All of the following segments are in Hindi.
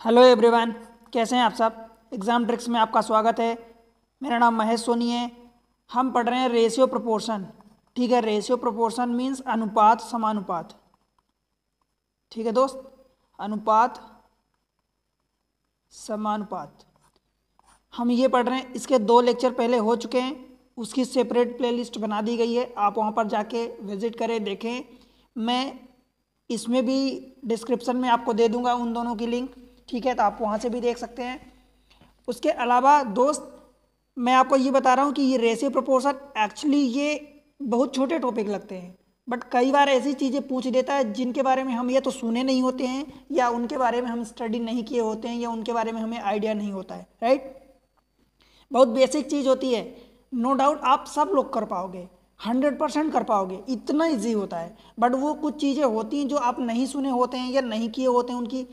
हेलो एवरीवन, कैसे हैं आप सब। एग्ज़ाम ट्रिक्स में आपका स्वागत है। मेरा नाम महेश सोनी है। हम पढ़ रहे हैं रेशियो प्रोपोर्शन। ठीक है, रेशियो प्रोपोर्शन मीन्स अनुपात समानुपात। ठीक है दोस्त, अनुपात समानुपात हम ये पढ़ रहे हैं। इसके 2 लेक्चर पहले हो चुके हैं, उसकी सेपरेट प्लेलिस्ट बना दी गई है, आप वहाँ पर जाके विज़िट करें, देखें। मैं इसमें भी डिस्क्रिप्शन में आपको दे दूंगा उन दोनों की लिंक। ठीक है, तो आप वहाँ से भी देख सकते हैं। उसके अलावा दोस्त, मैं आपको ये बता रहा हूँ कि ये रेशियो प्रोपोर्शन एक्चुअली ये बहुत छोटे टॉपिक लगते हैं, बट कई बार ऐसी चीज़ें पूछ देता है जिनके बारे में हम या तो सुने नहीं होते हैं, या उनके बारे में हम स्टडी नहीं किए होते हैं, या उनके बारे में हमें आइडिया नहीं होता है। राइट, बहुत बेसिक चीज़ होती है। नो डाउट आप सब लोग कर पाओगे, 100% कर पाओगे, इतना ईजी होता है। बट वो कुछ चीज़ें होती हैं जो आप नहीं सुने होते हैं या नहीं किए होते हैं, उनकी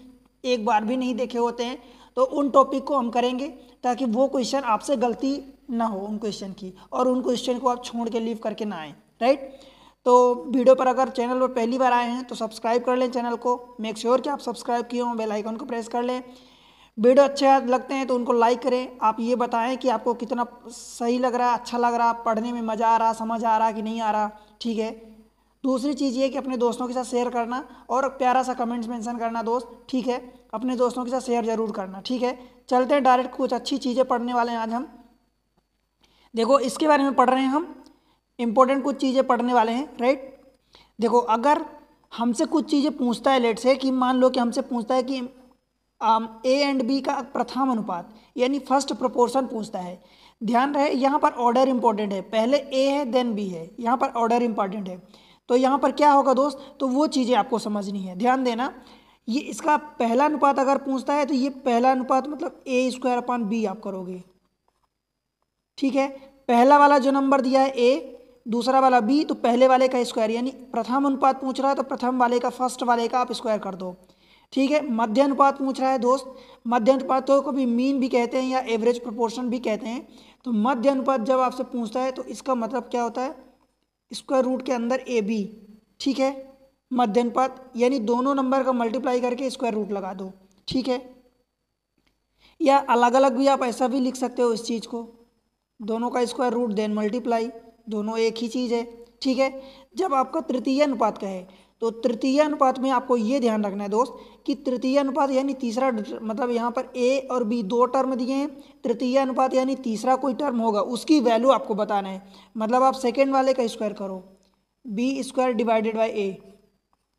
एक बार भी नहीं देखे होते हैं, तो उन टॉपिक को हम करेंगे ताकि वो क्वेश्चन आपसे गलती ना हो उन क्वेश्चन की, और उन क्वेश्चन को आप छोड़ के लीव करके ना आए। राइट, तो वीडियो पर अगर चैनल पर पहली बार आए हैं तो सब्सक्राइब कर लें चैनल को। मेक श्योर कि आप सब्सक्राइब किए हों, बेल आइकन को प्रेस कर लें। वीडियो अच्छे लगते हैं तो उनको लाइक करें। आप ये बताएं कि आपको कितना सही लग रहा है, अच्छा लग रहा, पढ़ने में मज़ा आ रहा, समझ आ रहा कि नहीं आ रहा। ठीक है, दूसरी चीज़ ये कि अपने दोस्तों के साथ शेयर करना और प्यारा सा कमेंट्स मेंशन करना दोस्त। ठीक है, अपने दोस्तों के साथ शेयर जरूर करना। ठीक है, चलते हैं डायरेक्ट, कुछ अच्छी चीज़ें पढ़ने वाले हैं आज हम। देखो, इसके बारे में पढ़ रहे हैं हम, इंपॉर्टेंट कुछ चीज़ें पढ़ने वाले हैं। राइट, देखो, अगर हमसे कुछ चीज़ें पूछता है, लेट से कि मान लो कि हमसे पूछता है कि ए एंड बी का प्रथम अनुपात यानी फर्स्ट प्रोपोर्शन पूछता है। ध्यान रहे, यहाँ पर ऑर्डर इंपॉर्टेंट है, पहले ए है देन बी है, यहाँ पर ऑर्डर इंपॉर्टेंट है। तो यहाँ पर क्या होगा दोस्त, तो वो चीज़ें आपको समझनी है, ध्यान देना। ये इसका पहला अनुपात अगर पूछता है तो ये पहला अनुपात मतलब ए स्क्वायर अपॉन बी आप करोगे। ठीक है, पहला वाला जो नंबर दिया है ए, दूसरा वाला बी, तो पहले वाले का स्क्वायर, यानी प्रथम अनुपात पूछ रहा है तो प्रथम वाले का फर्स्ट वाले का आप स्क्वायर कर दो। ठीक है, मध्य अनुपात पूछ रहा है दोस्त, मध्य अनुपातों को भी मीन भी कहते हैं या एवरेज प्रोपोर्शन भी कहते हैं। तो मध्य अनुपात जब आपसे पूछता है तो इसका मतलब क्या होता है, स्क्वायर रूट के अंदर ए बी। ठीक है, मध्य अनुपात यानी दोनों नंबर का मल्टीप्लाई करके स्क्वायर रूट लगा दो। ठीक है, या अलग अलग भी आप ऐसा भी लिख सकते हो इस चीज़ को, दोनों का स्क्वायर रूट देन मल्टीप्लाई, दोनों एक ही चीज़ है। ठीक है, जब आपका तृतीय अनुपात का है तो तृतीय अनुपात में आपको ये ध्यान रखना है दोस्त कि तृतीय अनुपात यानी तीसरा, मतलब यहाँ पर ए और बी दो टर्म दिए हैं, तृतीय अनुपात यानी तीसरा कोई टर्म होगा उसकी वैल्यू आपको बताना है। मतलब आप सेकेंड वाले का स्क्वायर करो, बी स्क्वायर डिवाइडेड बाई ए।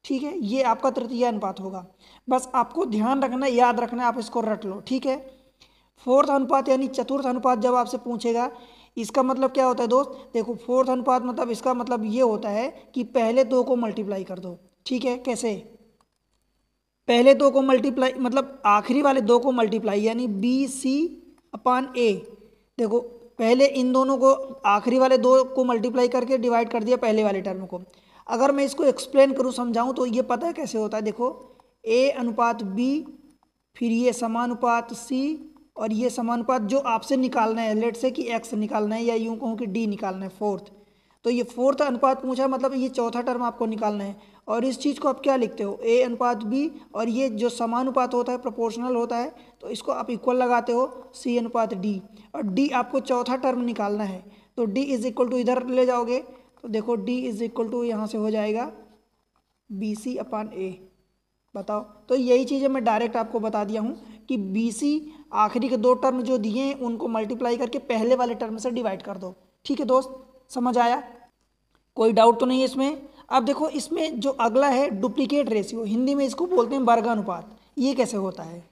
ठीक है, ये आपका तृतीय अनुपात होगा। बस आपको ध्यान रखना, याद रखना, आप इसको रट लो। ठीक है, फोर्थ अनुपात यानी चतुर्थ अनुपात जब आपसे पूछेगा, इसका मतलब क्या होता है दोस्त, देखो फोर्थ अनुपात मतलब इसका मतलब ये होता है कि पहले दो को मल्टीप्लाई कर दो। ठीक है, कैसे, पहले दो को मल्टीप्लाई मतलब आखिरी वाले दो को मल्टीप्लाई, यानी बी सी अपान ए। देखो, पहले इन दोनों को, आखिरी वाले दो को मल्टीप्लाई करके डिवाइड कर दिया पहले वाले टर्म को। अगर मैं इसको एक्सप्लेन करूँ, समझाऊँ, तो ये पता है कैसे होता है। देखो, ए अनुपात बी, फिर ये समानुपात सी, और ये समानुपात जो आपसे निकालना है, लेट से कि एक्स निकालना है, या यूँ कहूँ कि डी निकालना है, फोर्थ। तो ये फोर्थ अनुपात पूछा है, मतलब ये चौथा टर्म आपको निकालना है। और इस चीज़ को आप क्या लिखते हो, ए अनुपात बी, और ये जो समानुपात होता है, प्रोपोर्शनल होता है, तो इसको आप इक्वल लगाते हो सी अनुपात डी, और डी आपको चौथा टर्म निकालना है। तो डी इज इक्वल टू इधर ले जाओगे तो देखो डी इज इक्वल टू यहाँ से हो जाएगा बी सी अपान ए। बताओ, तो यही चीज़ें मैं डायरेक्ट आपको बता दिया हूँ कि बी सी आखिरी के दो टर्म जो दिए हैं उनको मल्टीप्लाई करके पहले वाले टर्म से डिवाइड कर दो। ठीक है दोस्त, समझ आया, कोई डाउट तो नहीं है इसमें। अब देखो, इसमें जो अगला है डुप्लीकेट रेशियो, हिंदी में इसको बोलते हैं वर्गानुपात। ये कैसे होता है,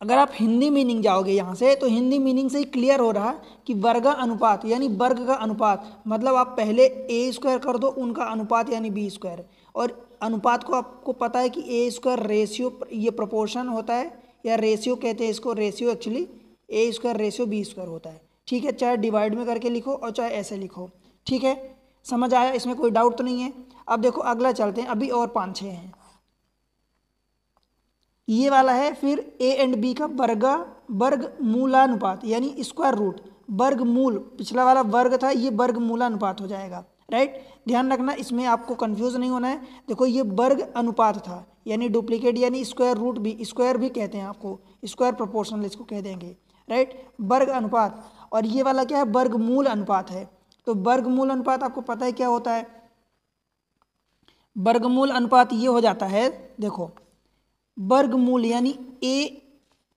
अगर आप हिंदी मीनिंग जाओगे यहाँ से तो हिंदी मीनिंग से ही क्लियर हो रहा कि वर्ग अनुपात यानी वर्ग का अनुपात, मतलब आप पहले ए स्क्वायर कर दो उनका अनुपात यानी बी स्क्वायर। और अनुपात को आपको पता है कि ए स्क्वायर रेशियो, ये प्रोपोर्शन होता है, या रेशियो कहते हैं इसको, रेशियो एक्चुअली ए स्क्वायर रेशियो बी स्क्वायर होता है। ठीक है, चाहे डिवाइड में करके लिखो और चाहे ऐसे लिखो। ठीक है, समझ आया, इसमें कोई डाउट तो नहीं है। अब देखो अगला चलते हैं, अभी और 5-6 हैं। ये वाला है फिर ए एंड बी का वर्ग मूलानुपात यानी स्क्वायर रूट, वर्ग मूल, पिछला वाला वर्ग था, ये वर्ग मूलानुपात हो जाएगा। राइट, ध्यान रखना, इसमें आपको कंफ्यूज नहीं होना है। देखो ये वर्ग अनुपात था, यानी डुप्लीकेट यानी स्क्वायर रूट भी, स्क्वायर भी कहते हैं आपको, स्क्वायर प्रोपोर्शनल इसको कह देंगे, राइट, वर्ग अनुपात। और ये वाला क्या है, वर्गमूल अनुपात है। तो वर्गमूल अनुपात आपको पता है क्या होता है, वर्गमूल अनुपात ये हो जाता है, देखो वर्गमूल यानी ए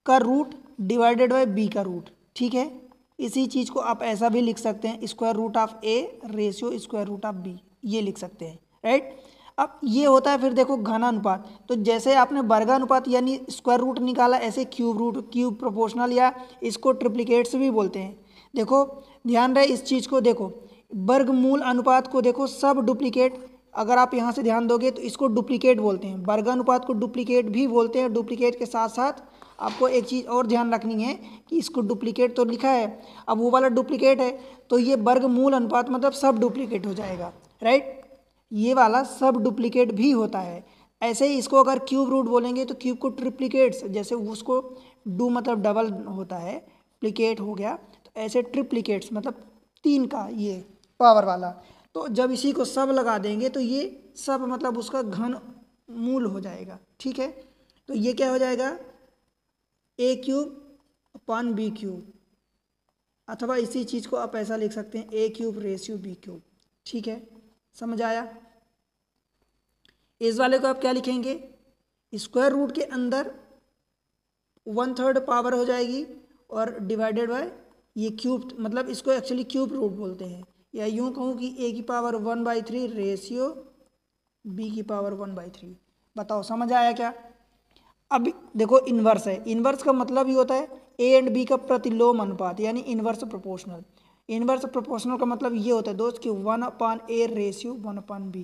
का रूट डिवाइडेड बाय बी का रूट, ठीक है। इसी चीज़ को आप ऐसा भी लिख सकते हैं, square root of A ratio square root of B, ये लिख सकते हैं, राइट। अब ये होता है फिर देखो घनानुपात। तो जैसे आपने वर्गानुपात यानी स्क्वायर रूट निकाला, ऐसे क्यूब रूट, क्यूब प्रोपोर्शनल, या इसको ट्रिप्लिकेट्स भी बोलते हैं। देखो ध्यान रहे इस चीज़ को, देखो वर्गमूल अनुपात को देखो सब डुप्लीकेट, अगर आप यहाँ से ध्यान दोगे तो इसको डुप्लीकेट बोलते हैं, वर्गानुपात को डुप्लीकेट भी बोलते हैं। डुप्लीकेट के साथ साथ आपको एक चीज़ और ध्यान रखनी है कि इसको डुप्लीकेट तो लिखा है, अब वो वाला डुप्लीकेट है, तो ये वर्गमूल अनुपात मतलब सब डुप्लीकेट हो जाएगा, राइट। ये वाला सब डुप्लीकेट भी होता है। ऐसे ही इसको अगर क्यूब रूट बोलेंगे तो क्यूब को ट्रिप्लीकेट्स, जैसे उसको डू मतलब डबल होता है, प्लिकेट हो गया, तो ऐसे ट्रिप्लीकेट्स मतलब 3 का ये पावर वाला। तो जब इसी को सब लगा देंगे तो ये सब मतलब उसका घन मूल हो जाएगा, ठीक है। तो ये क्या हो जाएगा, ए क्यूब अपॉन बी क्यूब, अथवा इसी चीज़ को आप ऐसा लिख सकते हैं ए क्यूब रेशियो बी क्यूब, ठीक है, समझ आया। इस वाले को आप क्या लिखेंगे, स्क्वायर रूट के अंदर 1/3 पावर हो जाएगी और डिवाइडेड बाय ये क्यूब, मतलब इसको एक्चुअली क्यूब रूट बोलते हैं, या यूँ कहूँ कि ए की पावर 1/3 रेशियो बी की पावर 1/3। बताओ समझ आया क्या। अब देखो इन्वर्स है, इन्वर्स का मतलब ये होता है ए एंड बी का प्रतिलोम अनुपात, यानी इन्वर्स प्रोपोर्शनल। इन्वर्स प्रोपोर्शनल का मतलब ये होता है दोस्त कि 1/a रेशियो 1/b।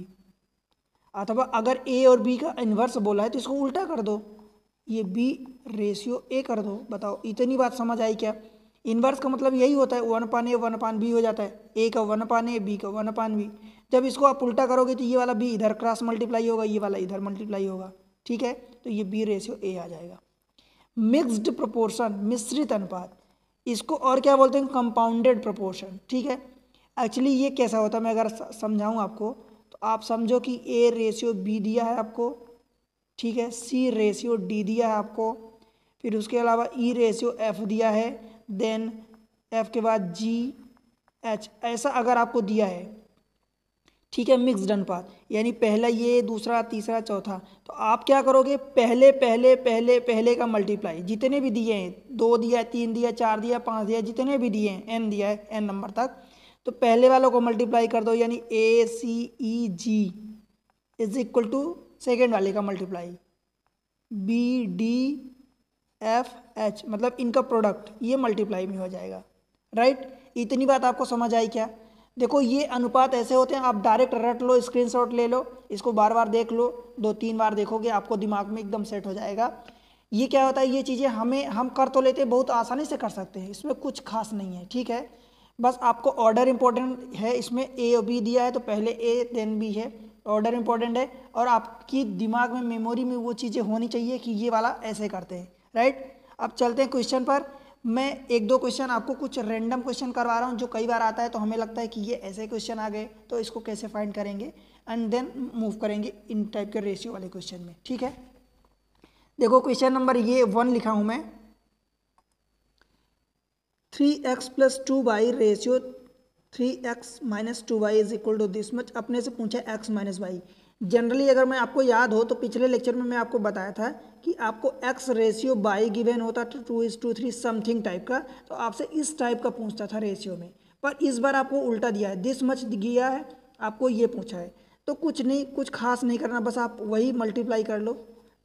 अथवा अगर ए और बी का इन्वर्स बोला है तो इसको उल्टा कर दो, ये बी रेशियो ए कर दो। बताओ इतनी बात समझ आई क्या। इन्वर्स का मतलब यही होता है 1/a 1/b हो जाता है, ए का 1/a बी का 1/b। जब इसको आप उल्टा करोगे तो ये वाला बी इधर क्रॉस मल्टीप्लाई होगा, ये वाला इधर मल्टीप्लाई होगा, ठीक है। तो ये बी रेशियो ए आ जाएगा। मिक्स्ड प्रोपोर्शन मिश्रित अनुपात, इसको और क्या बोलते हैं, कंपाउंडेड प्रोपोर्शन, ठीक है। एक्चुअली ये कैसा होता है मैं अगर समझाऊँ आपको तो आप समझो कि ए रेशियो बी दिया है आपको, ठीक है, सी रेशियो डी दिया है आपको, फिर उसके अलावा ई रेशियो एफ दिया है, देन एफ के बाद जी एच, ऐसा अगर आपको दिया है, ठीक है। मिक्स्ड अनुपात यानी पहला ये, दूसरा, तीसरा, चौथा, तो आप क्या करोगे, पहले पहले पहले पहले का मल्टीप्लाई, जितने भी दिए हैं, 2 दिया, 3 दिया, 4 दिया, 5 दिया, जितने भी दिए हैं, एन दिया है, एन नंबर तक, तो पहले वालों को मल्टीप्लाई कर दो, यानी A C E G is equal to second वाले का multiply B D F H, मतलब इनका प्रोडक्ट, ये मल्टीप्लाई में हो जाएगा, राइट। इतनी बात आपको समझ आई क्या। देखो ये अनुपात ऐसे होते हैं, आप डायरेक्ट रट लो, स्क्रीनशॉट ले लो, इसको बार बार देख लो, 2-3 बार देखोगे आपको दिमाग में एकदम सेट हो जाएगा। ये क्या होता है, ये चीज़ें हम कर तो लेते हैं, बहुत आसानी से कर सकते हैं, इसमें कुछ खास नहीं है, ठीक है। बस आपको ऑर्डर इंपॉर्टेंट है, इसमें ए और बी दिया है तो पहले ए देन बी है, ऑर्डर इंपॉर्टेंट है, और आपकी दिमाग में मेमोरी में वो चीज़ें होनी चाहिए कि ये वाला ऐसे करते हैं, राइट। अब चलते हैं क्वेश्चन पर। मैं 1-2 क्वेश्चन आपको कुछ रैंडम क्वेश्चन करवा रहा हूँ जो कई बार आता है, तो हमें लगता है कि ये ऐसे क्वेश्चन आ गए तो इसको कैसे फाइंड करेंगे, एंड देन मूव करेंगे इन टाइप के रेशियो वाले क्वेश्चन में, ठीक है। देखो क्वेश्चन नंबर ये 1 लिखा हूँ मैं, 3x + 2y ratio 3x - 2y is equal to this much. अपने से पूछा x - y। जनरली अगर मैं आपको याद हो तो पिछले लेक्चर में मैं आपको बताया था कि आपको x रेशियो y गिवन होता था 2:3 समथिंग टाइप का, तो आपसे इस टाइप का पूछता था रेशियो में, पर इस बार आपको उल्टा दिया है, दिस मच दिया है, आपको ये पूछा है। तो कुछ नहीं, कुछ खास नहीं करना, बस आप वही मल्टीप्लाई कर लो।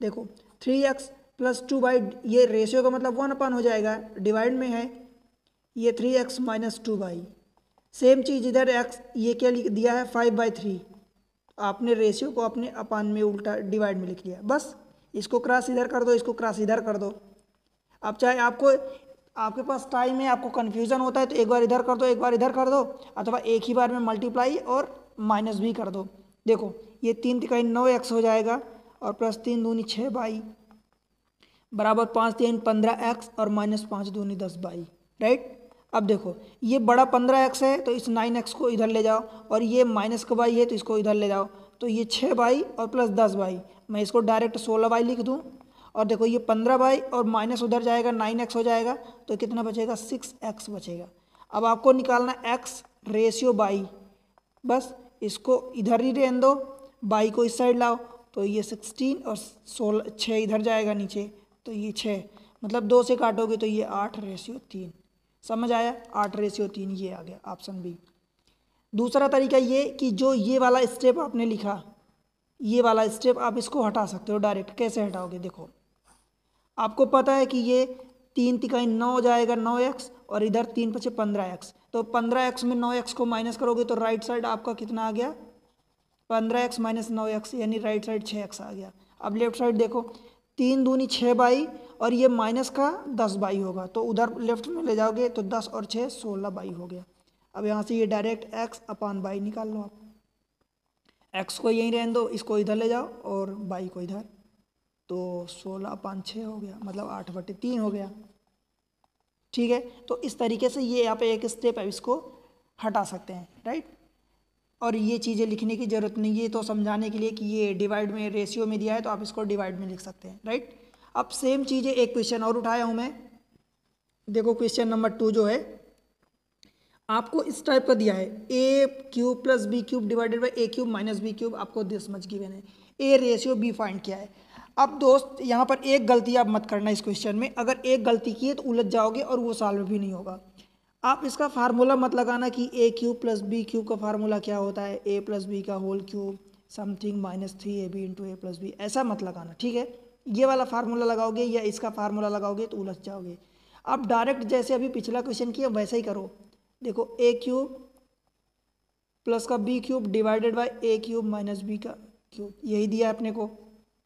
देखो 3x + 2y, ये रेशियो का मतलब 1/, हो जाएगा, डिवाइड में है, ये 3x - 2y। सेम चीज़ इधर x, ये क्या दिया है 5/3, आपने रेशियो को अपने अपान में उल्टा डिवाइड में लिख लिया, बस इसको क्रॉस इधर कर दो, इसको क्रॉस इधर कर दो। अब चाहे आपके पास टाइम है, आपको कन्फ्यूज़न होता है तो एक बार इधर कर दो, एक बार इधर कर दो, अथवा एक ही बार में मल्टीप्लाई और माइनस भी कर दो। देखो ये 3 × 9x हो जाएगा, और +3 दूनी 6y बराबर 5 × 3 15x, और -5 दूनी 10y, राइट। अब देखो ये बड़ा 15x है तो इस 9x को इधर ले जाओ, और ये माइनस का y है तो इसको इधर ले जाओ, तो ये 6y और प्लस 10y, मैं इसको डायरेक्ट 16y लिख दूँ। और देखो ये 15y और माइनस उधर जाएगा 9x हो जाएगा, तो कितना बचेगा 6x बचेगा। अब आपको निकालना x रेशियो y, बस इसको इधर ही रहने दो, y को इस साइड लाओ, तो ये 16 और 16 6 इधर जाएगा नीचे, तो ये 6 मतलब 2 से काटोगे तो ये 8:3। समझ आया? 8:3 ये आ गया ऑप्शन बी। दूसरा तरीका ये कि जो ये वाला स्टेप आपने लिखा, ये वाला स्टेप आप इसको हटा सकते हो डायरेक्ट। कैसे हटाओगे? देखो आपको पता है कि ये 3 तिकाई 9 हो जाएगा 9x, और इधर 3 पचे 15x, तो 15x में 9x को माइनस करोगे तो राइट साइड आपका कितना आ गया 15x माइनस 9x, यानी राइट साइड 6x आ गया। अब लेफ्ट साइड देखो 3 दूनी 6y और ये माइनस का 10y होगा, तो उधर लेफ्ट में ले जाओगे तो 10 और 6 16y हो गया। अब यहाँ से ये डायरेक्ट x अपान y निकाल लो आप, x को यहीं रहने दो, इसको इधर ले जाओ और y को इधर, तो 16/6 हो गया, मतलब 8/3 हो गया। ठीक है, तो इस तरीके से ये यहाँ पे एक स्टेप है, इसको हटा सकते हैं, राइट। और ये चीज़ें लिखने की ज़रूरत नहीं है, तो समझाने के लिए कि ये डिवाइड में रेशियो में दिया है तो आप इसको डिवाइड में लिख सकते हैं, राइट। अब सेम चीज़ें एक क्वेश्चन और उठाया हूँ मैं, देखो क्वेश्चन नंबर 2 जो है आपको इस टाइप का दिया है, a³ + b³ divided by a³ minus b³, आपको दिस मच गिवन है, ए रेशियो बी फाइंड किया है। अब दोस्त यहाँ पर एक गलती आप मत करना इस क्वेश्चन में, अगर एक गलती की है तो उलझ जाओगे और वो सॉल्व भी नहीं होगा। आप इसका फार्मूला मत लगाना कि a³ + b³ का फार्मूला क्या होता है, a + b का whole cube something -3ab × a + b, ऐसा मत लगाना, ठीक है। ये वाला फार्मूला लगाओगे या इसका फार्मूला लगाओगे तो उलझ जाओगे। आप डायरेक्ट जैसे अभी पिछला क्वेश्चन किया वैसे ही करो। देखो a³ प्लस का b³ divided by a³ minus b का क्यूब, यही दिया अपने को,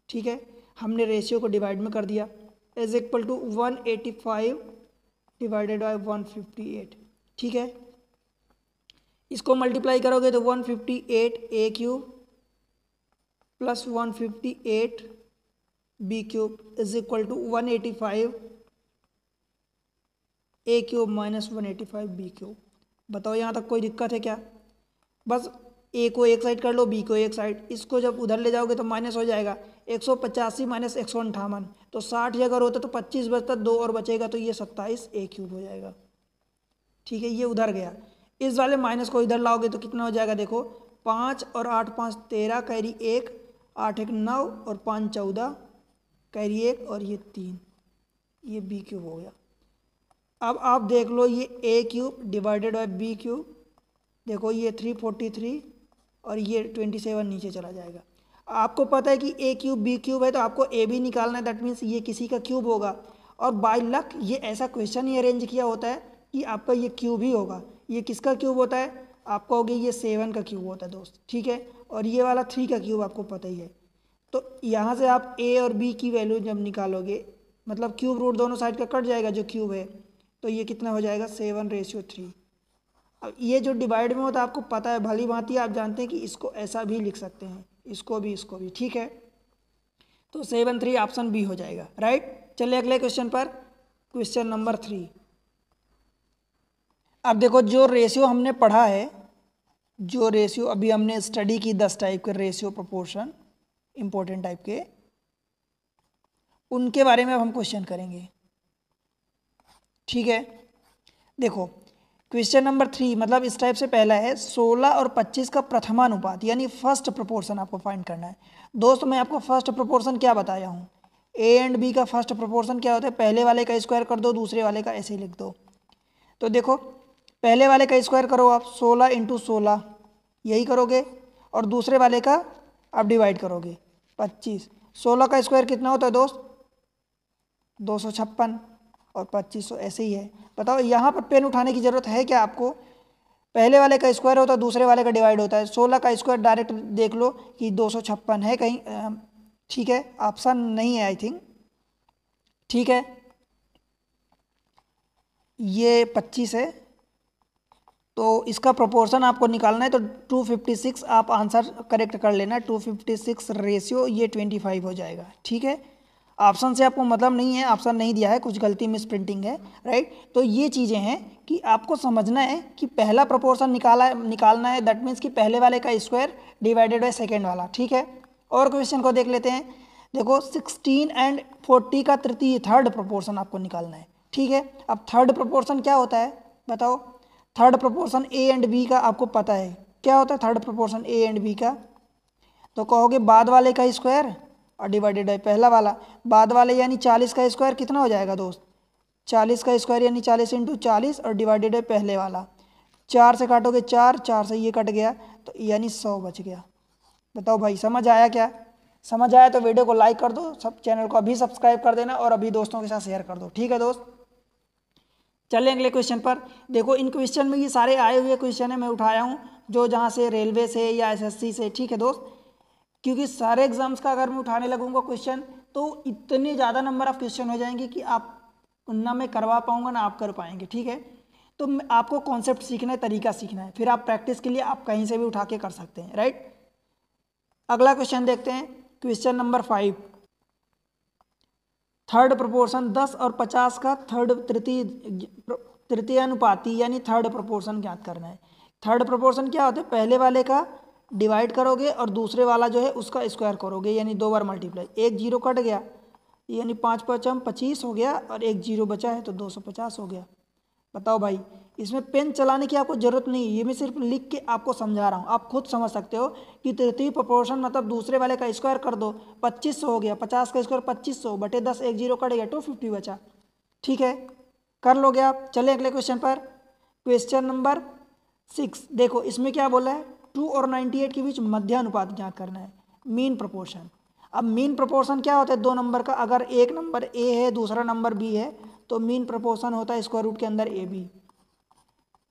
ठीक है। हमने रेशियो को डिवाइड में कर दिया, is equal to 185 divided by 158, ठीक है। इसको मल्टीप्लाई करोगे तो 158 a³ plus 158 b³ is equal to 185 a³ minus 185 b³। बताओ यहाँ तक कोई दिक्कत है क्या? बस a को एक साइड कर लो, b को एक साइड, इसको जब उधर ले जाओगे तो माइनस हो जाएगा, 185 माइनस 158, तो 60 अगर होता तो 25 बचता, 2 और बचेगा तो ये 27 a³ हो जाएगा, ठीक है। ये उधर गया, इस वाले माइनस को इधर लाओगे तो कितना हो जाएगा, देखो 5 और 8 5 13 कैरी 1, 8 1 9 और 5 14 कैरी 1 और ये 3, ये b³ हो गया। अब आप देख लो ये a³ डिवाइडेड बाई b³, देखो ये 343 और ये 27 नीचे चला जाएगा। आपको पता है कि a³ b³ है तो आपको a भी निकालना है, दैट मीन्स ये किसी का क्यूब होगा। और बाय लक ये ऐसा क्वेश्चन ही अरेंज किया होता है कि आपका ये क्यूब ही होगा। ये किसका क्यूब होता है? आपका होगी ये 7 का क्यूब होता है दोस्त, ठीक है। और ये वाला 3 का क्यूब आपको पता ही है। तो यहाँ से आप a और b की वैल्यू जब निकालोगे, मतलब क्यूब रूट दोनों साइड का कट जाएगा जो क्यूब है, तो ये कितना हो जाएगा 7/3। अब ये जो डिवाइड में होता है आपको पता है भली भांति, आप जानते हैं कि इसको ऐसा भी लिख सकते हैं, इसको भी, ठीक है। तो 7/3 ऑप्शन बी हो जाएगा, राइट। चलिए अगले क्वेश्चन पर, क्वेश्चन नंबर 3। अब देखो जो रेशियो हमने पढ़ा है, जो रेशियो अभी हमने स्टडी की 10 टाइप के रेशियो प्रोपोर्शन इंपॉर्टेंट टाइप के, उनके बारे में अब हम क्वेश्चन करेंगे, ठीक है। देखो क्वेश्चन नंबर 3 मतलब इस टाइप से पहला है 16 और 25 का प्रथमानुपात यानी फर्स्ट प्रोपोर्शन आपको फाइंड करना है। दोस्त मैं आपको फर्स्ट प्रोपोर्शन क्या बताया हूँ, ए एंड बी का फर्स्ट प्रोपोर्शन क्या होता है, पहले वाले का स्क्वायर कर दो, दूसरे वाले का ऐसे ही लिख दो। तो देखो पहले वाले का स्क्वायर करो आप 16 × 16 यही करोगे, और दूसरे वाले का आप डिवाइड करोगे 25। 16 का स्क्वायर कितना होता है दोस्त 256 और 2500 ऐसे ही है। बताओ यहाँ पर पेन उठाने की ज़रूरत है क्या आपको? पहले वाले का स्क्वायर होता है, दूसरे वाले का डिवाइड होता है। 16 का स्क्वायर डायरेक्ट देख लो कि 256 है कहीं, ठीक है, ऑप्शन नहीं है आई थिंक, ठीक है। ये 25 है, तो इसका प्रोपोर्शन आपको निकालना है, तो 256 आप आंसर करेक्ट कर लेना, 256 रेशियो ये 25 हो जाएगा, ठीक है। ऑप्शन से आपको मतलब नहीं है, ऑप्शन नहीं दिया है, कुछ गलती मिस प्रिंटिंग है, राइट। तो ये चीज़ें हैं कि आपको समझना है कि पहला प्रोपोर्शन निकालना है, दैट मीन्स कि पहले वाले का स्क्वायर डिवाइडेड बाय सेकेंड वाला, ठीक है। और क्वेश्चन को देख लेते हैं। देखो 16 एंड 40 का तृतीय थर्ड प्रोपोर्शन आपको निकालना है, ठीक है। अब थर्ड प्रोपोर्शन क्या होता है बताओ। Third proportion A and B का आपको पता है क्या होता है। Third proportion A and B का तो कहोगे बाद वाले का स्क्वायर और डिवाइडेड बाय पहला वाला। बाद वाले यानी 40 का स्क्वायर कितना हो जाएगा दोस्त, 40 का स्क्वायर यानी 40 इंटू 40 और डिवाइडेड बाय पहले वाला। 4 से काटोगे 4, 4 से ये कट गया तो यानी 100 बच गया। बताओ भाई समझ आया क्या। समझ आया तो वीडियो को लाइक कर दो, सब चैनल को अभी सब्सक्राइब कर देना और अभी दोस्तों के साथ शेयर कर दो, ठीक है दोस्त। चलें अगले क्वेश्चन पर। देखो इन क्वेश्चन में ये सारे आए हुए क्वेश्चन है, मैं उठाया हूँ जो जहाँ से रेलवे से या एसएससी से, ठीक है दोस्त। क्योंकि सारे एग्जाम्स का अगर मैं उठाने लगूंगा क्वेश्चन तो इतने ज़्यादा नंबर ऑफ क्वेश्चन हो जाएंगे कि आप ना मैं करवा पाऊंगा ना आप कर पाएंगे, ठीक है। तो आपको कॉन्सेप्ट सीखना है, तरीका सीखना है, फिर आप प्रैक्टिस के लिए आप कहीं से भी उठा के कर सकते हैं, राइट। अगला क्वेश्चन देखते हैं, क्वेश्चन नंबर 5। थर्ड प्रोपोर्शन 10 और 50 का तृतीय अनुपाती यानी थर्ड प्रोपोर्शन ज्ञात करना है। थर्ड प्रोपोर्शन क्या होता है, पहले वाले का डिवाइड करोगे और दूसरे वाला जो है उसका स्क्वायर करोगे यानी 2 बार मल्टीप्लाई। एक जीरो कट गया यानी 5 पचम 25 हो गया और एक जीरो बचा है तो 250 हो गया। बताओ भाई इसमें पेन चलाने की आपको जरूरत नहीं है, ये मैं सिर्फ लिख के आपको समझा रहा हूँ, आप खुद समझ सकते हो कि तृतीय प्रोपोर्शन मतलब दूसरे वाले का स्क्वायर कर दो, 2500 हो गया, 50 का स्क्वायर 2500 बटे 10, एक जीरो कट गया 250 बचा, ठीक है कर लोगे आप। चले अगले क्वेश्चन पर, क्वेश्चन नंबर 6। देखो इसमें क्या बोला है, 2 और 98 के बीच मध्यानुपात ज्ञात करना है, मीन प्रोपोर्शन। अब मीन प्रोपोर्शन क्या होता है, दो नंबर का अगर एक नंबर ए है दूसरा नंबर बी है तो मीन प्रोपोर्शन होता है स्क्वायर रूट के अंदर ए बी।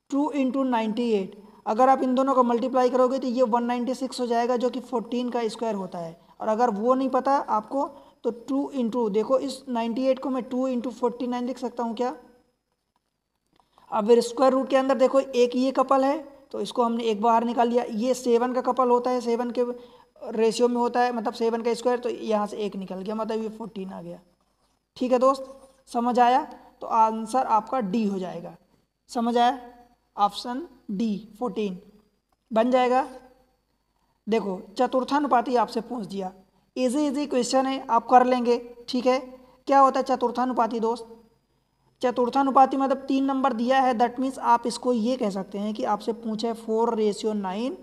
2 इंटू 98, अगर आप इन दोनों को मल्टीप्लाई करोगे तो ये 196 हो जाएगा जो कि 14 का स्क्वायर होता है। और अगर वो नहीं पता आपको तो 2 इंटू, देखो इस 98 को मैं 2 इंटू 49 लिख सकता हूँ क्या। अब फिर स्क्वायर रूट के अंदर देखो एक ये कपल है तो इसको हमने एक बाहर निकाल लिया, ये 7 का कपल होता है, 7 के रेशियो में होता है मतलब 7 का स्क्वायर, तो यहाँ से एक निकल गया मतलब ये 14 आ गया, ठीक है दोस्त। समझ आया तो आंसर आपका डी हो जाएगा, समझ आया, ऑप्शन डी 14 बन जाएगा। देखो चतुर्थानुपाती आपसे पूछ दिया, इजी क्वेश्चन है आप कर लेंगे, ठीक है। क्या होता है चतुर्थानुपाती दोस्त, चतुर्थानुपाती मतलब 3 नंबर दिया है, दैट मीन्स आप इसको ये कह सकते हैं कि आपसे पूछा है 4:9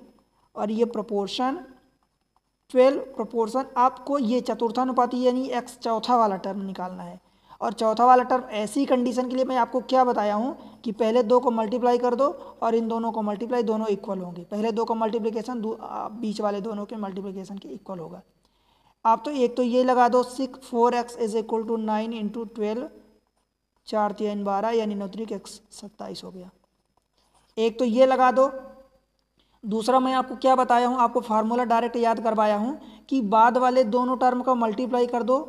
और ये प्रोपोर्शन 12 प्रोपोर्शन, आपको ये चतुर्थानुपाती यानी एक्स चौथा वाला टर्म निकालना है। और चौथा वाला टर्म ऐसी कंडीशन के लिए मैं आपको क्या बताया हूँ कि पहले दो को मल्टीप्लाई कर दो और इन दोनों को मल्टीप्लाई, दोनों इक्वल होंगे, पहले दो का मल्टीप्लिकेशन बीच वाले दोनों के मल्टीप्लिकेशन के इक्वल होगा। आप तो एक तो ये लगा दो 4x is equal to 9 into 12, 4 3 12 यानी 9 3 x 27 हो गया। एक तो ये लगा दो, दूसरा मैं आपको क्या बताया हूँ, आपको फार्मूला डायरेक्ट याद करवाया हूँ कि बाद वाले दोनों टर्म का मल्टीप्लाई कर दो,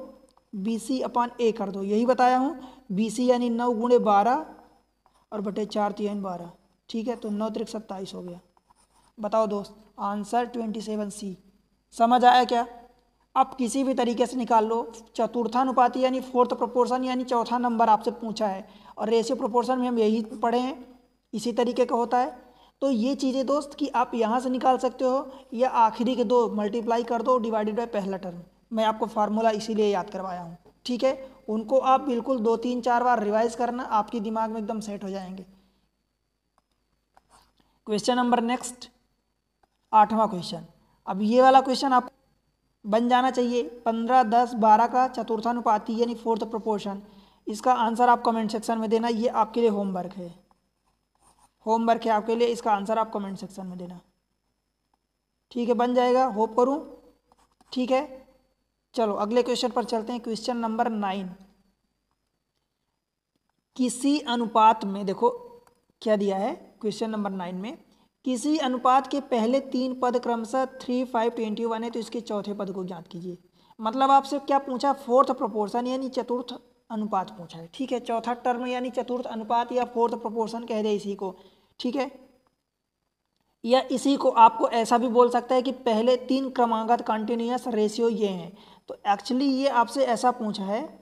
BC अपॉन A कर दो, यही बताया हूँ। BC यानी 9 गुणे 12 और बटे 4 3 12, ठीक है, तो 9 3 27 हो गया। बताओ दोस्त आंसर 27C। समझ आया क्या। आप किसी भी तरीके से निकाल लो, चतुर्थानुपाती यानी फोर्थ प्रोपोर्शन यानी चौथा नंबर आपसे पूछा है, और रेशियो प्रोपोर्शन में हम यही पढ़े हैं, इसी तरीके का होता है। तो ये चीज़ें दोस्त कि आप यहाँ से निकाल सकते हो या आखिरी के दो मल्टीप्लाई कर दो डिवाइडेड बाय पहला टर्म, मैं आपको फार्मूला इसीलिए याद करवाया हूँ, ठीक है। उनको आप बिल्कुल 2 3 4 बार रिवाइज करना, आपके दिमाग में एकदम सेट हो जाएंगे। क्वेश्चन नंबर नेक्स्ट 8वां क्वेश्चन। अब ये वाला क्वेश्चन आप बन जाना चाहिए, 15 10 12 का चतुर्थानुपाती यानी फोर्थ प्रोपोर्शन। इसका आंसर आप कमेंट सेक्शन में देना, ये आपके लिए होमवर्क है, होमवर्क है आपके लिए, इसका आंसर आप कमेंट सेक्शन में देना, ठीक है। बन जाएगा होप करूं, ठीक है। चलो अगले क्वेश्चन पर चलते हैं, क्वेश्चन नंबर 9। किसी अनुपात में, देखो क्या दिया है क्वेश्चन नंबर 9 में, किसी अनुपात के पहले 3 पद क्रमशः 3 5 21 है तो इसके चौथे पद को ज्ञात कीजिए। मतलब आपसे क्या पूछा, फोर्थ प्रोपोर्शन यानी चतुर्थ अनुपात पूछा है, ठीक है। चौथा टर्म यानी चतुर्थ अनुपात या फोर्थ प्रोपोर्शन कह दे इसी को, ठीक है। या इसी को आपको ऐसा भी बोल सकता है कि पहले 3 क्रमागत कंटिन्यूअस रेशियो ये हैं। तो एक्चुअली ये आपसे ऐसा पूछा है,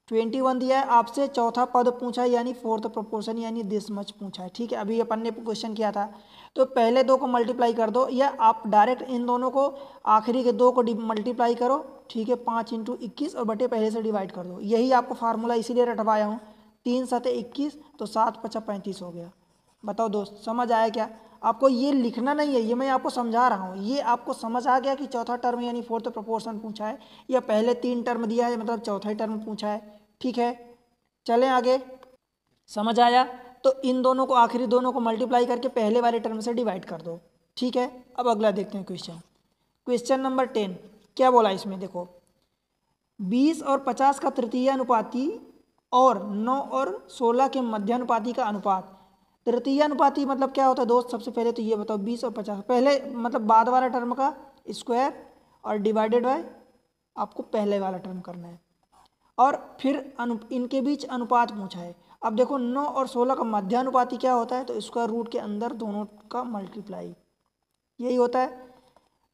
21 दिया है आपसे, चौथा पद पूछा है यानी फोर्थ प्रोपोर्शन यानी दिस मच पूछा है। ठीक है, अभी अपन ने क्वेश्चन किया था। तो पहले दो को मल्टीप्लाई कर दो या आप डायरेक्ट इन दोनों को आखिरी के दो को मल्टीप्लाई करो। ठीक है, 5 × 21 और बटे पहले से डिवाइड कर दो। यही आपको फार्मूला इसीलिए रटवाया हूँ। 3 × 7 = 21 तो 7 × 5 = 35 हो गया। बताओ दोस्त, समझ आया क्या? आपको ये लिखना नहीं है, ये मैं आपको समझा रहा हूँ। ये आपको समझ आ गया कि चौथा टर्म यानी फोर्थ प्रोपोर्शन पूछा है या पहले 3 टर्म दिया है मतलब चौथा ही टर्म पूछा है। ठीक है, चलें आगे। समझ आया? तो इन दोनों को आखिरी दोनों को मल्टीप्लाई करके पहले वाले टर्म से डिवाइड कर दो। ठीक है, अब अगला देखते हैं क्वेश्चन। क्वेश्चन नंबर 10 क्या बोला इसमें, देखो 20 और 50 का तृतीय अनुपाती और 9 और 16 के मध्यानुपाती का अनुपात। तृतीय अनुपाती मतलब क्या होता है दोस्त? सबसे पहले तो ये बताओ, 20 और 50 पहले मतलब बाद वाला टर्म का स्क्वायर और डिवाइडेड बाय आपको पहले वाला टर्म करना है और फिर इनके बीच अनुपात पूछा है। अब देखो 9 और 16 का मध्यानुपाती क्या होता है? तो स्क्वायर रूट के अंदर दोनों का मल्टीप्लाई, यही होता है।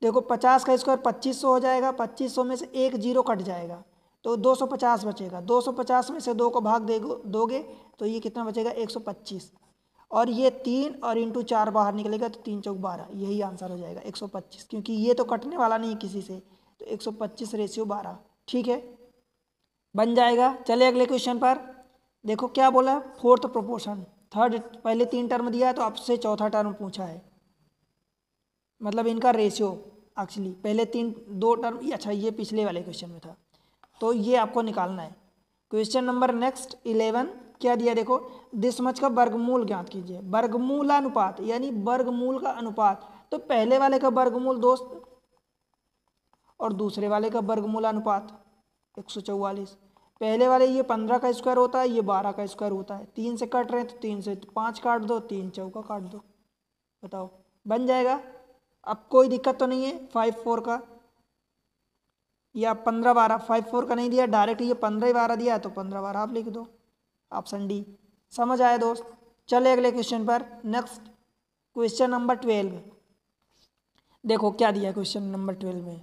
देखो 50 का स्क्वायर 2500 हो जाएगा, 2500 में से एक जीरो कट जाएगा तो 250 बचेगा। 250 में से 2 को भाग दोगे तो ये कितना बचेगा? 125। और ये 3 और इंटू 4 बाहर निकलेगा तो 3 × 4 = 12, यही आंसर हो जाएगा 125, क्योंकि ये तो कटने वाला नहीं किसी से, तो 125/12। ठीक है, बन जाएगा। चले अगले क्वेश्चन पर। देखो क्या बोला, फोर्थ प्रोपोर्शन, थर्ड, पहले 3 टर्म दिया है तो आपसे चौथा टर्म पूछा है, मतलब इनका रेशियो। एक्चुअली पहले 2 टर्म, अच्छा ये पिछले वाले क्वेश्चन में था, तो ये आपको निकालना है। क्वेश्चन नंबर नेक्स्ट 11 क्या दिया, देखो दिस मच का वर्गमूल ज्ञात कीजिए। वर्गमूलानुपात यानी वर्गमूल का अनुपात, तो पहले वाले का वर्गमूल दोस्त और दूसरे वाले का वर्गमूल अनुपात 144। पहले वाले ये 15 का स्क्वायर होता है, ये 12 का स्क्वायर होता है। 3 से कट रहे हैं तो 3 से 5 काट दो, 3 चौका काट दो, बताओ बन जाएगा। अब कोई दिक्कत तो नहीं है 5 4 का या 15 12, 5 4 का नहीं दिया, डायरेक्ट ये 15 12 दिया है तो 15 12 आप लिख दो, ऑप्शन डी। समझ आया दोस्त? चले अगले क्वेश्चन पर। नेक्स्ट क्वेश्चन नंबर 12, देखो क्या दिया क्वेश्चन नंबर 12 में,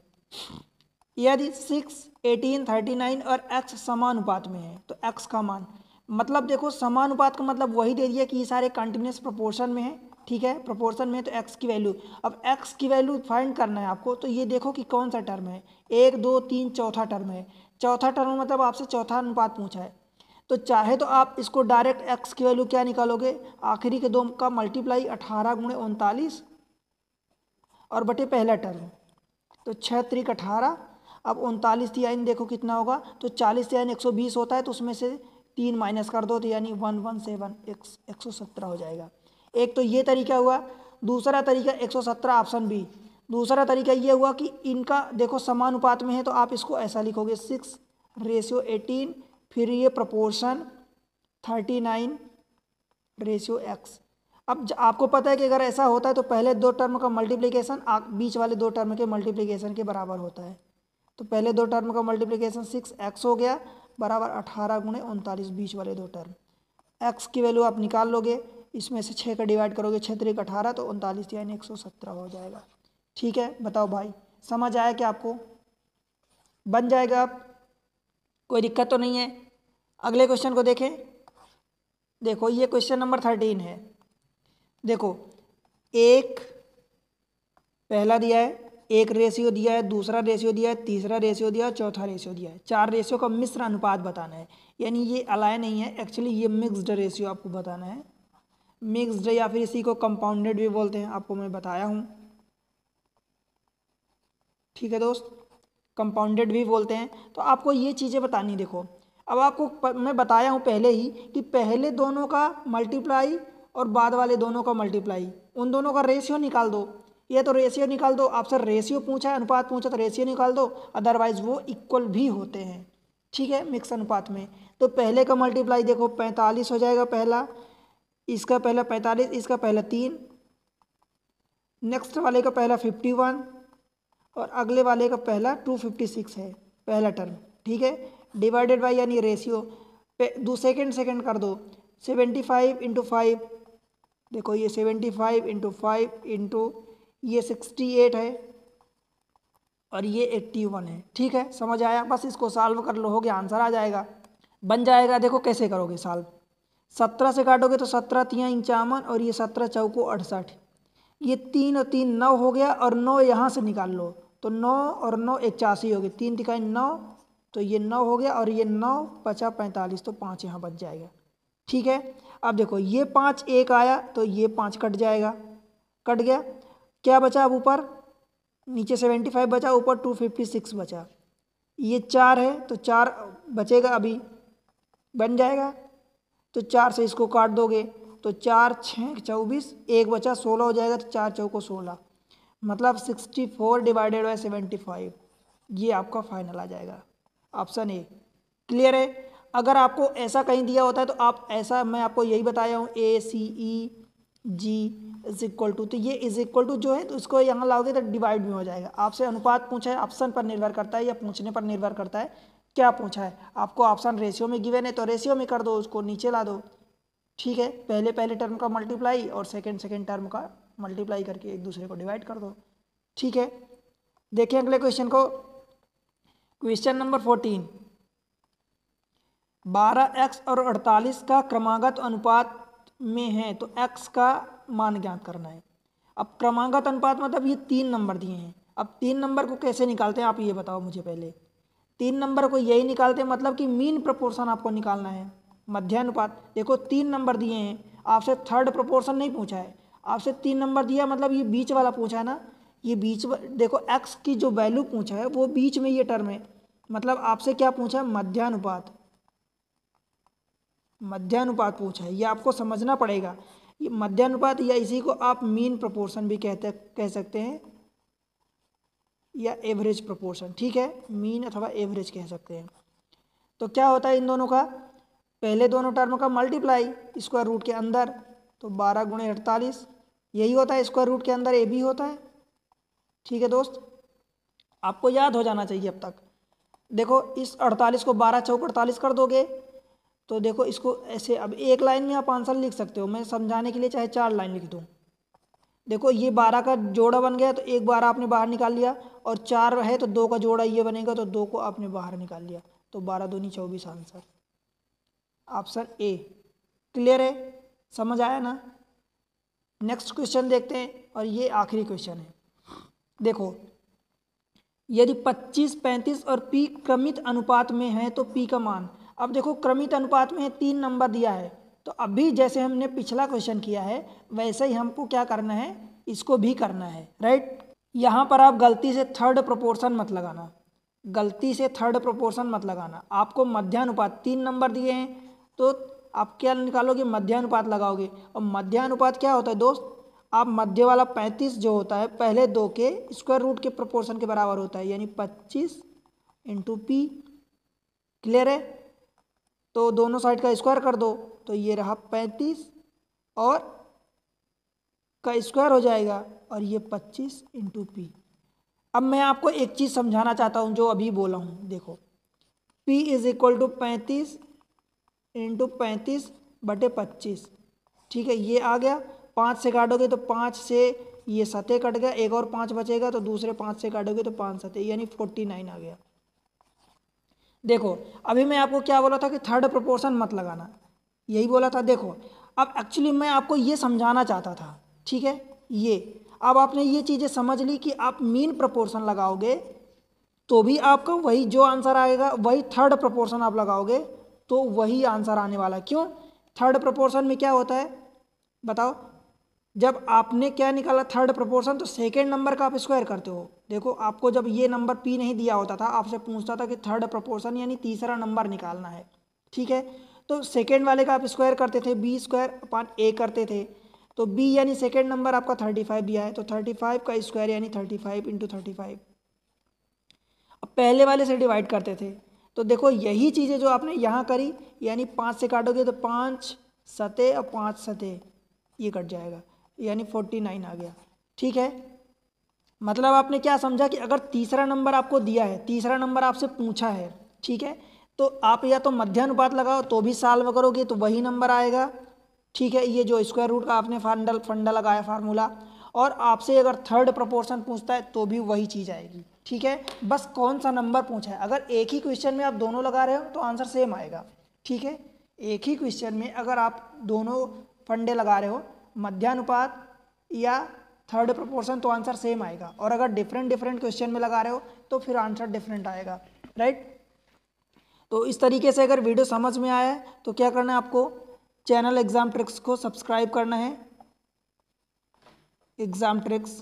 यदि 6 18 39 और x समानुपात में है तो x का मान, मतलब देखो समानुपात का मतलब वही दे दिया कि ये सारे कंटिन्यूस प्रोपोर्शन में है। ठीक है, प्रोपोर्शन में है तो x की वैल्यू, अब x की वैल्यू फाइंड करना है आपको। तो ये देखो कि कौन सा टर्म है, 1 2 3 चौथा टर्म है। चौथा टर्म मतलब आपसे चौथा अनुपात पूछा है, तो चाहे तो आप इसको डायरेक्ट x की वैल्यू क्या निकालोगे, आखिरी के दो का मल्टीप्लाई 18 × 39 और बटे पहला टर्म, तो 6 × 3 = 18। अब 39 तिहाई देखो कितना होगा, तो 40 तिहाई 120 होता है, तो उसमें से 3 माइनस कर दो तो यानी 117 117 हो जाएगा। एक तो ये तरीका हुआ। दूसरा तरीका 117 ऑप्शन बी। दूसरा तरीका ये हुआ कि इनका देखो समानुपात में है तो आप इसको ऐसा लिखोगे 6/18, फिर ये प्रोपोर्शन 39/x। अब आपको पता है कि अगर ऐसा होता है तो पहले दो टर्म का मल्टीप्लिकेशन बीच वाले दो टर्म के मल्टीप्लिकेशन के बराबर होता है। तो पहले दो टर्म का मल्टीप्लिकेशन 6x हो गया बराबर 18 × 39, बीच वाले दो टर्म। x की वैल्यू आप निकाल लोगे, इसमें से 6 का डिवाइड करोगे, 6 × 3 = 18 तो 39 यानी 117 हो जाएगा। ठीक है, बताओ भाई समझ आया क्या आपको? बन जाएगा, आप कोई दिक्कत तो नहीं है। अगले क्वेश्चन को देखें। देखो ये क्वेश्चन नंबर 13 है। देखो एक पहला दिया है, एक रेशियो दिया है, दूसरा रेशियो दिया है, तीसरा रेशियो दिया है, चौथा रेशियो दिया है। 4 रेशियो का मिश्र अनुपात बताना है, यानी ये अलाय नहीं है, एक्चुअली ये मिक्स्ड रेशियो आपको बताना है। मिक्स्ड या फिर इसी को कंपाउंडेड भी बोलते हैं, आपको मैं बताया हूँ। ठीक है दोस्त, कंपाउंडेड भी बोलते हैं। तो आपको ये चीज़ें बतानी, देखो अब आपको मैं बताया हूँ पहले ही कि पहले दोनों का मल्टीप्लाई और बाद वाले दोनों का मल्टीप्लाई, उन दोनों का रेशियो निकाल दो। ये तो रेशियो निकाल दो, आपसे रेशियो पूछा है, अनुपात पूछा तो रेशियो निकाल दो, अदरवाइज वो इक्वल भी होते हैं। ठीक है, मिक्स अनुपात में। तो पहले का मल्टीप्लाई देखो 45 हो जाएगा, पहला इसका पहला 45, इसका पहला 3, नेक्स्ट वाले का पहला 51 और अगले वाले का पहला 256 है पहला टर्म। ठीक है, डिवाइडेड बाय यानी रेशियो, सेकेंड कर दो, 75 × 5 देखो ये 75 इंटू 5 इंटू ये 68 है और ये 81 है। ठीक है, समझ आया? बस इसको सॉल्व कर लो, हो गया, आंसर आ जाएगा, बन जाएगा। देखो कैसे करोगे सॉल्व, 17 से काटोगे तो 17 तियां 51 और ये 17 चौको 68, ये 3 और 3 9 हो गया और 9 यहाँ से निकाल लो तो 9 और 9 81 हो गए, 3 तिकाई 9 तो ये 9 हो गया और ये 9 50 45 तो 5 यहाँ बच जाएगा। ठीक है, अब देखो ये 5 एक आया तो ये 5 कट जाएगा, कट गया, क्या बचा अब ऊपर, नीचे 75 बचा, ऊपर 256 बचा, ये 4 है तो 4 बचेगा अभी, बन जाएगा। तो 4 से इसको काट दोगे तो 4 6 24, एक बचा 16 हो जाएगा, तो 4 चौको 16, मतलब 64 डिवाइडेड बाई 75, ये आपका फाइनल आ जाएगा, ऑप्शन ए। क्लियर है? अगर आपको ऐसा कहीं दिया होता है तो आप ऐसा, मैं आपको यही बताया हूँ, ए C E G is equal to, तो ये इज इक्वल टू जो है तो इसको यहाँ लाओगे तो डिवाइड भी हो जाएगा। आपसे अनुपात पूछा है, ऑप्शन पर निर्भर करता है या पूछने पर निर्भर करता है क्या पूछा है। आपको ऑप्शन रेशियो में गिवन है तो रेशियो में कर दो, उसको नीचे ला दो। ठीक है, पहले टर्म का मल्टीप्लाई और सेकेंड टर्म का मल्टीप्लाई करके एक दूसरे को डिवाइड कर दो। ठीक है, देखिए अगले क्वेश्चन को, क्वेश्चन नंबर 14, 12x और 48 का क्रमागत अनुपात में है तो x का मान ज्ञात करना है। अब क्रमागत अनुपात मतलब ये 3 नंबर दिए हैं, अब 3 नंबर को कैसे निकालते हैं आप ये बताओ मुझे पहले। 3 नंबर को यही निकालते हैं, मतलब कि मीन प्रोपोर्शन आपको निकालना है, मध्यानुपात। देखो 3 नंबर दिए हैं, आपसे थर्ड प्रोपोर्शन नहीं पूछा है, आपसे 3 नंबर दिया, मतलब ये बीच वाला पूछा है ना, ये बीच, देखो x की जो वैल्यू पूछा है वो बीच में ये टर्म है, मतलब आपसे क्या पूछा है, मध्यानुपात, मध्यानुपात पूछा है, ये आपको समझना पड़ेगा। ये मध्यानुपात या इसी को आप मीन प्रोपोर्शन भी कह सकते हैं या एवरेज प्रोपोर्शन। ठीक है, मीन अथवा एवरेज कह सकते हैं। तो क्या होता है इन दोनों का, पहले दोनों टर्म का मल्टीप्लाई स्क्वायर रूट के अंदर, तो 12 गुणे 48 यही होता है, स्क्वायर रूट के अंदर ए भी होता है। ठीक है दोस्त, आपको याद हो जाना चाहिए अब तक। देखो इस 48 को 12 चौक 48 कर दोगे तो देखो इसको ऐसे, अब एक लाइन में आप आंसर लिख सकते हो, मैं समझाने के लिए चाहे 4 लाइन लिख दूँ। देखो ये 12 का जोड़ा बन गया तो एक 12 आपने बाहर निकाल लिया, और 4 है तो 2 का जोड़ा ये बनेगा तो 2 को आपने बाहर निकाल लिया, तो 12 दूनी 24 आंसर, ऑप्शन ए। क्लियर है, समझ आया ना? नेक्स्ट क्वेश्चन देखते हैं और ये आखिरी क्वेश्चन है। देखो यदि 25 35 और p क्रमित अनुपात में है तो p का मान, अब देखो क्रमित अनुपात में है, 3 नंबर दिया है, तो अभी जैसे हमने पिछला क्वेश्चन किया है वैसे ही हमको क्या करना है, इसको भी करना है, राइट। यहाँ पर आप गलती से थर्ड प्रोपोर्शन मत लगाना, गलती से थर्ड प्रोपोर्शन मत लगाना। आपको मध्यानुपात 3 नंबर दिए हैं तो आप क्या निकालोगे, मध्यानुपात लगाओगे। और मध्यानुपात क्या होता है दोस्त, आप मध्य वाला 35 जो होता है पहले 2 के स्क्वायर रूट के प्रोपोर्शन के बराबर होता है, यानी 25 इंटू पी। क्लियर है? तो दोनों साइड का स्क्वायर कर दो तो ये रहा 35 और का स्क्वायर हो जाएगा और ये 25 इंटू पी। अब मैं आपको एक चीज़ समझाना चाहता हूँ जो अभी बोला हूँ, देखो P is equal to 35 into 35/25। ठीक है, ये आ गया, 5 से काटोगे तो 5 से ये 7 कट गया, एक और 5 बचेगा तो दूसरे 5 से काटोगे तो 5 7 यानी 49 आ गया। देखो अभी मैं आपको क्या बोला था कि थर्ड प्रोपोर्शन मत लगाना, यही बोला था। देखो अब एक्चुअली मैं आपको ये समझाना चाहता था, ठीक है, ये अब आपने ये चीज़ें समझ ली कि आप मीन प्रोपोर्शन लगाओगे तो भी आपका वही जो आंसर आएगा, वही थर्ड प्रोपोर्शन आप लगाओगे तो वही आंसर आने वाला। क्यों? थर्ड प्रोपोर्शन में क्या होता है बताओ, जब आपने क्या निकाला थर्ड प्रोपोर्शन तो सेकेंड नंबर का आप स्क्वायर करते हो। देखो आपको जब ये नंबर P नहीं दिया होता था, आपसे पूछता था कि थर्ड प्रोपोर्शन यानी तीसरा नंबर निकालना है, ठीक है, तो सेकेंड वाले का आप स्क्वायर करते थे, B² करते थे, तो B यानी सेकेंड नंबर आपका 35 दिया है तो 35 का स्क्वायर यानी 35 इंटू 35। अब पहले वाले से डिवाइड करते थे, तो देखो यही चीज़ें जो आपने यहाँ करी, यानी 5 से काटोगे तो 5 7 और 5 7 ये कट जाएगा यानी 49 आ गया। ठीक है, मतलब आपने क्या समझा कि अगर तीसरा नंबर आपको दिया है, तीसरा नंबर आपसे पूछा है, ठीक है, तो आप या तो मध्यानुपात लगाओ तो भी सॉल्व करोगे तो वही नंबर आएगा, ठीक है, ये जो स्क्वायर रूट का आपने फंडा लगाया फार्मूला, और आपसे अगर थर्ड प्रोपोर्शन पूछता है तो भी वही चीज़ आएगी। ठीक है, बस कौन सा नंबर पूछा है, अगर एक ही क्वेश्चन में आप दोनों लगा रहे हो तो आंसर सेम आएगा। ठीक है, एक ही क्वेश्चन में अगर आप दोनों फंडे लगा रहे हो, मध्यानुपात या थर्ड प्रोपोर्शन, तो आंसर सेम आएगा। और अगर डिफरेंट डिफरेंट क्वेश्चन में लगा रहे हो तो फिर आंसर डिफरेंट आएगा। राइट, तो इस तरीके से अगर वीडियो समझ में आया है तो क्या करना है, आपको चैनल एग्जाम ट्रिक्स को सब्सक्राइब करना है। एग्जाम ट्रिक्स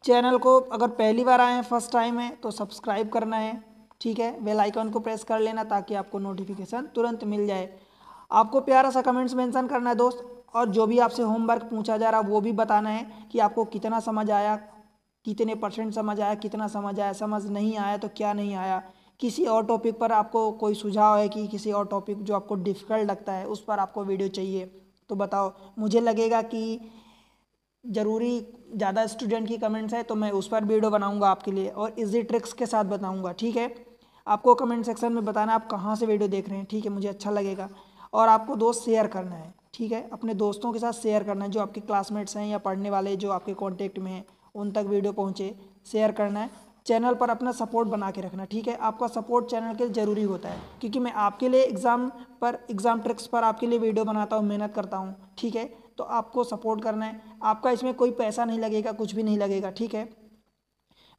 चैनल को अगर पहली बार आए हैं, फर्स्ट टाइम है, तो सब्सक्राइब करना है। ठीक है, बेल आइकन को प्रेस कर लेना ताकि आपको नोटिफिकेशन तुरंत मिल जाए। आपको प्यारा सा कमेंट्स मेंशन करना है दोस्त, और जो भी आपसे होमवर्क पूछा जा रहा है वो भी बताना है कि आपको कितना समझ आया, कितने % समझ आया, कितना समझ आया, समझ नहीं आया तो क्या नहीं आया। किसी और टॉपिक पर आपको कोई सुझाव है कि किसी और टॉपिक जो आपको डिफ़िकल्ट लगता है उस पर आपको वीडियो चाहिए तो बताओ। मुझे लगेगा कि ज़रूरी ज़्यादा स्टूडेंट की कमेंट्स है तो मैं उस पर वीडियो बनाऊंगा आपके लिए, और इजी ट्रिक्स के साथ बताऊंगा। ठीक है, आपको कमेंट सेक्शन में बताना आप कहाँ से वीडियो देख रहे हैं। ठीक है, मुझे अच्छा लगेगा। और आपको दोस्त शेयर करना है। ठीक है, अपने दोस्तों के साथ शेयर करना है, जो आपके क्लासमेट्स हैं या पढ़ने वाले जो आपके कॉन्टेक्ट में हैं उन तक वीडियो पहुँचे, शेयर करना है। चैनल पर अपना सपोर्ट बना के रखना। ठीक है, आपका सपोर्ट चैनल के लिए ज़रूरी होता है, क्योंकि मैं आपके लिए एग्ज़ाम ट्रिक्स पर आपके लिए वीडियो बनाता हूँ, मेहनत करता हूँ। ठीक है, तो आपको सपोर्ट करना है। आपका इसमें कोई पैसा नहीं लगेगा, कुछ भी नहीं लगेगा। ठीक है,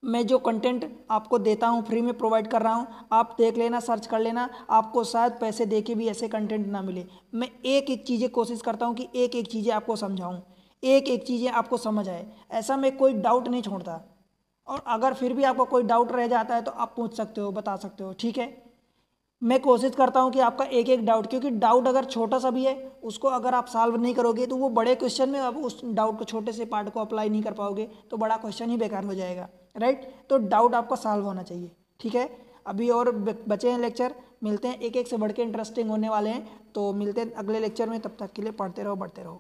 मैं जो कंटेंट आपको देता हूँ फ्री में प्रोवाइड कर रहा हूँ, आप देख लेना, सर्च कर लेना। आपको शायद पैसे दे के भी ऐसे कंटेंट ना मिले। मैं एक एक चीज़ें कोशिश करता हूँ कि एक एक चीज़ें आपको समझाऊँ, एक एक चीज़ें आपको समझ आए, ऐसा मैं कोई डाउट नहीं छोड़ता। और अगर फिर भी आपको कोई डाउट रह जाता है तो आप पूछ सकते हो, बता सकते हो। ठीक है, मैं कोशिश करता हूं कि आपका एक एक डाउट, क्योंकि डाउट अगर छोटा सा भी है उसको अगर आप सॉल्व नहीं करोगे तो वो बड़े क्वेश्चन में अब उस डाउट को, छोटे से पार्ट को अप्लाई नहीं कर पाओगे तो बड़ा क्वेश्चन ही बेकार हो जाएगा। राइट, तो डाउट आपका सॉल्व होना चाहिए। ठीक है, अभी और बचे हैं लेक्चर, मिलते हैं, एक एक से बढ़ के इंटरेस्टिंग होने वाले हैं। तो मिलते हैं अगले लेक्चर में, तब तक के लिए पढ़ते रहो, बढ़ते रहो।